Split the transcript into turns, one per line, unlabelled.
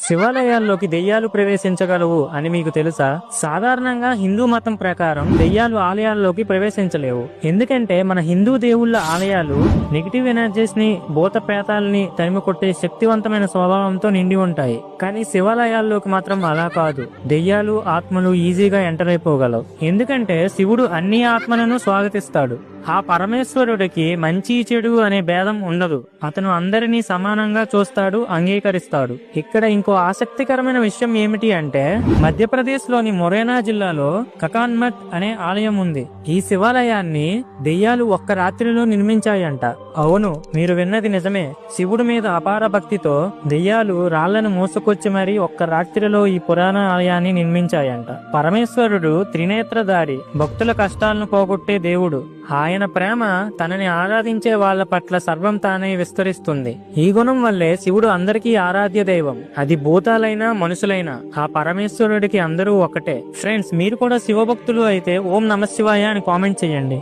శివాలయాల్లోకి దెయ్యాలు ప్రవేశించగలవు అని మీకు తెలుసా? సాధారణంగా హిందూ మతం ప్రకారం దెయ్యాలు ఆలయాల్లోకి ప్రవేశించలేవు. ఎందుకంటే మన హిందూ దేవుళ్ళ ఆలయాలు నెగిటివ్ ఎనర్జీస్ ని, భూత ప్రేతాలని తరిమి కొట్టే శక్తివంతమైన స్వభావంతో నిండి ఉంటాయి. కానీ శివాలయాల్లోకి మాత్రం అలా కాదు. దెయ్యాలు, ఆత్మలు ఈజీగా ఎంటర్ అయిపోగలవు. ఎందుకంటే శివుడు అన్ని ఆత్మలను స్వాగతిస్తాడు. ఆ పరమేశ్వరుడికి మంచి చెడు అనే భేదం ఉండదు. అతను అందరినీ సమానంగా చూస్తాడు, అంగీకరిస్తాడు. ఇక్కడ ఇంకో ఆసక్తికరమైన విషయం ఏమిటి అంటే మధ్యప్రదేశ్ లోని మొరేనా జిల్లాలో కకాన్మఠ్ అనే ఆలయం ఉంది. ఈ శివాలయాన్ని దెయ్యాలు ఒక్క రాత్రిలో నిర్మించాయంట. అవును, మీరు విన్నది నిజమే. శివుడి మీద అపార భక్తితో దెయ్యాలు రాళ్లను మోసుకొచ్చి మరీ ఒక్క రాత్రిలో ఈ పురాణ ఆలయాన్ని నిర్మించాయంట. పరమేశ్వరుడు త్రినేత్రధారి, భక్తుల కష్టాలను పోగొట్టే దేవుడు. ఆయన ప్రేమ తనని ఆరాధించే వాళ్ళ పట్ల సర్వం తానే విస్తరిస్తుంది. ఈ గుణం వల్లే శివుడు అందరికీ ఆరాధ్య దైవం. అది భూతాలైనా మనుషులైనా ఆ పరమేశ్వరుడికి అందరూ ఒకటే. ఫ్రెండ్స్, మీరు కూడా శివభక్తులు అయితే ఓం నమః శివాయ అని కామెంట్ చేయండి.